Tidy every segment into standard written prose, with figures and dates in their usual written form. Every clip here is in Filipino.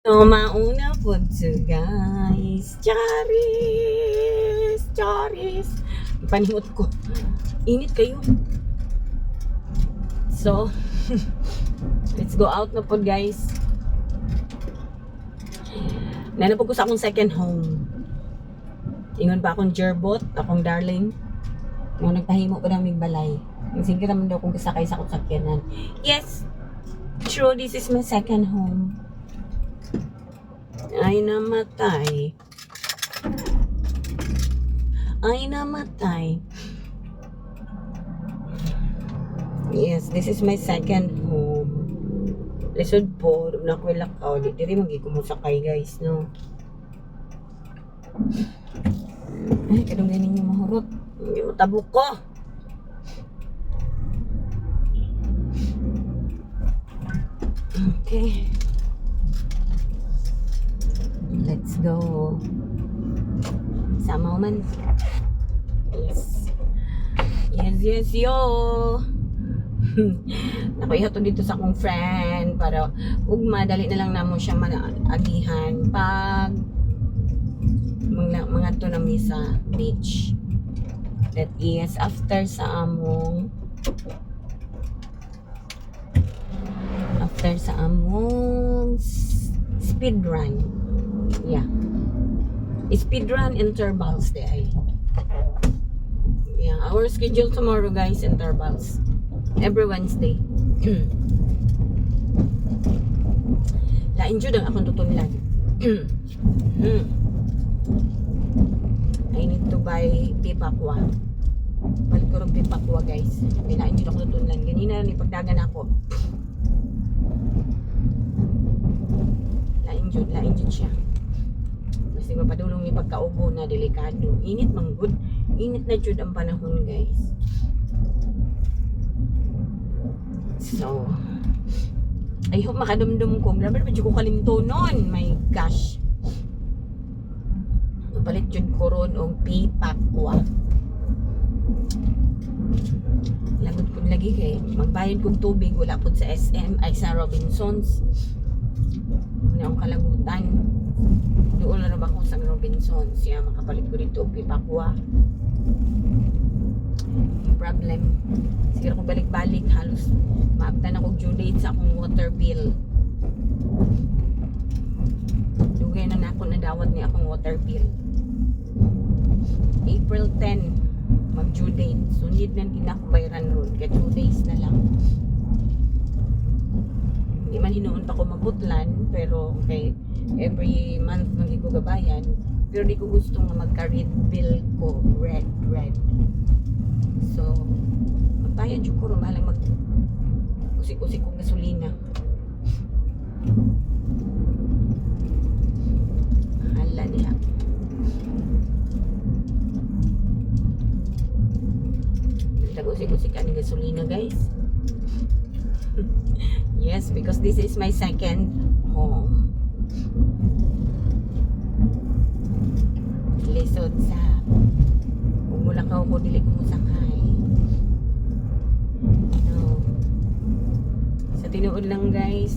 No, mauna po to guys. Charis! Charis! Ipanimot ko. Init kayo. So, let's go out na po guys. Nanapog ko sa akong second home. Ingon pa akong gerbot, akong darling. Nung nagpahimo ko ng migbalay. Sige naman daw kung kasakay sa akong sakyanan. Yes! True, this is my second home. Ay namatay. Ay namatay. Yes, this is my second home. Lisod po, nakwilak ka. Di rin magigumunsakay guys, no? Ay, kadong ganin yung mahurot. Hindi mo tabok ko. Okay. Let's go. Sama man. Yes. Yes, yo. Nakuha to dito sa akong friend para madali na lang namo siya managihan pag mga to na sa beach. That is after sa among speed run. Yeah. Speed run intervals day. Yeah, our schedule tomorrow guys, intervals. Every Wednesday. Lain jud ang akong tutunlan. I need to buy pipakwa. Balik ko rin pipakwa guys. Lain jud akong tutunlan. Ganina ni pagdagan ako. Lain jud siya. Kasi mapadulong ni pagkaubo na delikado. Init man good. Init na jud ang panahon guys. So, I hope makadumdum ko. Grabe naman ko kalimto nun. My gosh. Palit jud ko ron og pipakwa. Lagot ko lagi kay magbayad kong tubig. Wala po sa SM. Ay sa Robinsons. Ano ang kalagutan. Doon na ba ako sa Robinsons. Siya makapalit ko dito og pipakwa. Problem. Siguro kung balik-balik halos maabtan ako due date sa akong water bill. Dugay na ako nadawat ni akong water bill. April 10 mag due date. So need na din ako bayaran ron. Kaya 2 days na lang. Hindi man hinuon pa ko mabutlan pero okay, every month nang ko gabayan. Pero di ko gusto nga magka-red bill ko. Red. So, magbayad yung ko rin. Malang mag-usik-usik kong gasolina. Hala niya. Nag-usik-usik ka ng gasolina guys. Yes, because this is my second home. Lisod sa Mulakaw ko dili ko musakay. No. Sa tinuod lang guys,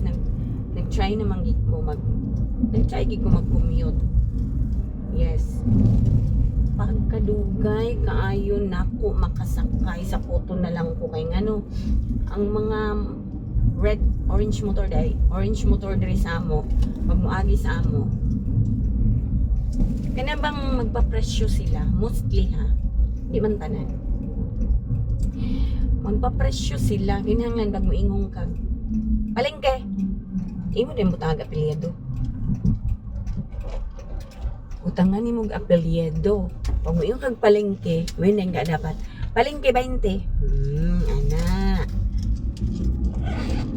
nag-try naman gid ko mag-commute. Yes. Pagkadugay kaayo nako makasakay sa photo na lang ko kay ngano ang mga orange motor diri sa amo pag moagi sa amo kana bang magpapresyo sila mostly ha. Di man tanan. Magpapresyo sila. Kinahanglan pag moingong ka. Palengke. Imo din butaga apelyido. Utangan ni mong apelyido. Pag moingong kag palengke, wala nga dapat. Palengke 20. Ana.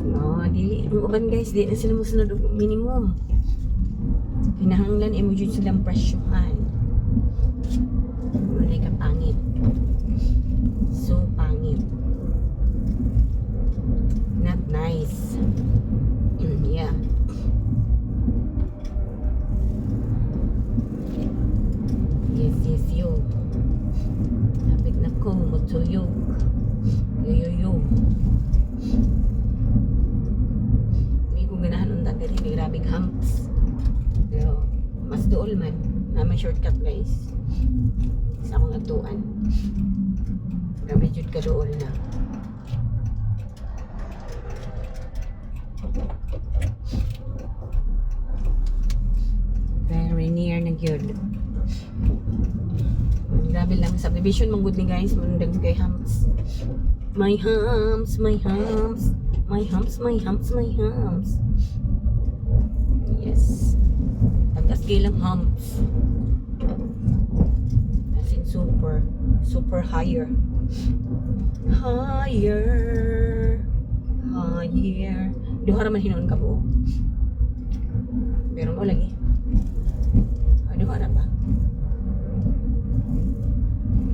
No, dili. Uban guys, di na sila musunod minimum. Kinahanglan imo jud silang presyohan. Wala ka pangit. So pangit. Not nice. Yeah. Yes, yo. Lapit na ko, magtuyog. Yo. Hindi ko ganahan ang dagari, may grabing humps. Gawas dool man. Na may shortcut guys. Sa akong atuan. Grabe jud ka dool na. Very near na gyud. Grabe lang subdivision mong good ni guys, mundag kay hams. My hams, my hams. My hams, my hams, my hams. Yes. Tagas gilang hams. As in super higher. Higher. Duha ra man hinuon ka po. Pero mo lagi. Duha ra ba?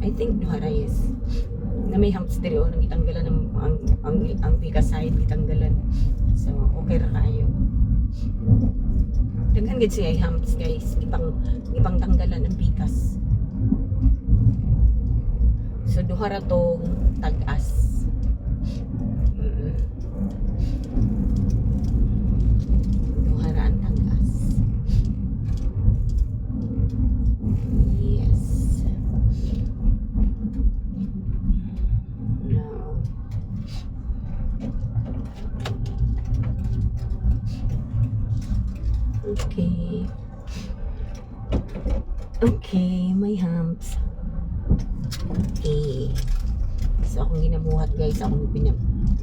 I think duha ra yes. Na may humps diri o nang itanggalan ang pika side itanggalan. So okay ra kayo. Daghan gid siya humps guys, ipang tanggalan ang pikas. So duha ra tong tag-as. Duha ra ang tag-as. Yes. Now. Okay, my humps. Okay. So akong ginabuhat guys, akong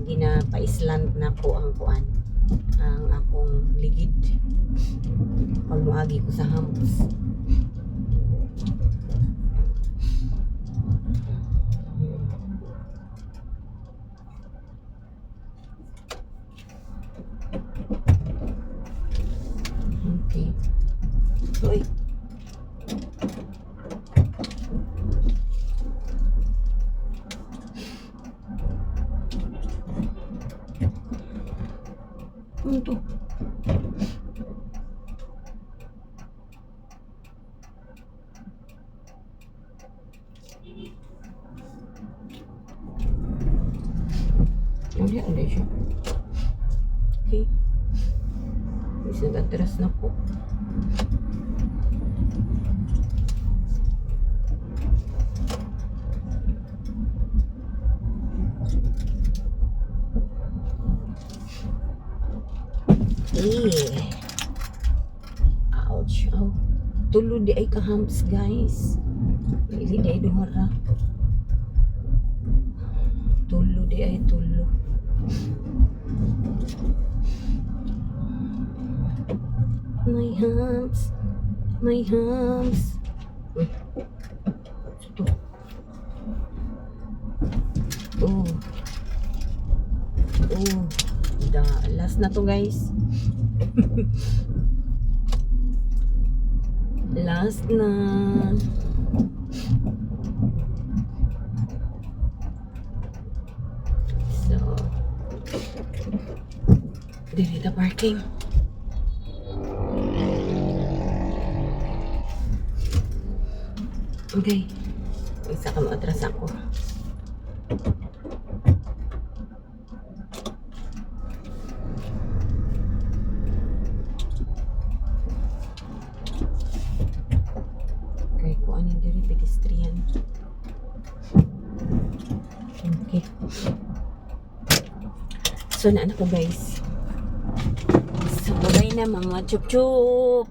ginapaisland na ko ang kuan. Ang akong ligid. Pagmuagi ko sa humps. Okay. Uy. Ano to? Ano siya? Okay. Bisa nag-atras na po. Ouch. Oh. Tulo di ay kahams guys. Hindi di ay duhara. Tulo di ay tulo. My humps. My humps. Uy. Ito. Oh. Oh. Last na to guys. Last na. So dito the parking. Okay. Isa ka maatras ako. Okay, kung ano diri pedestrian. Okay. So na ko guys. So bye na mga chup-chup.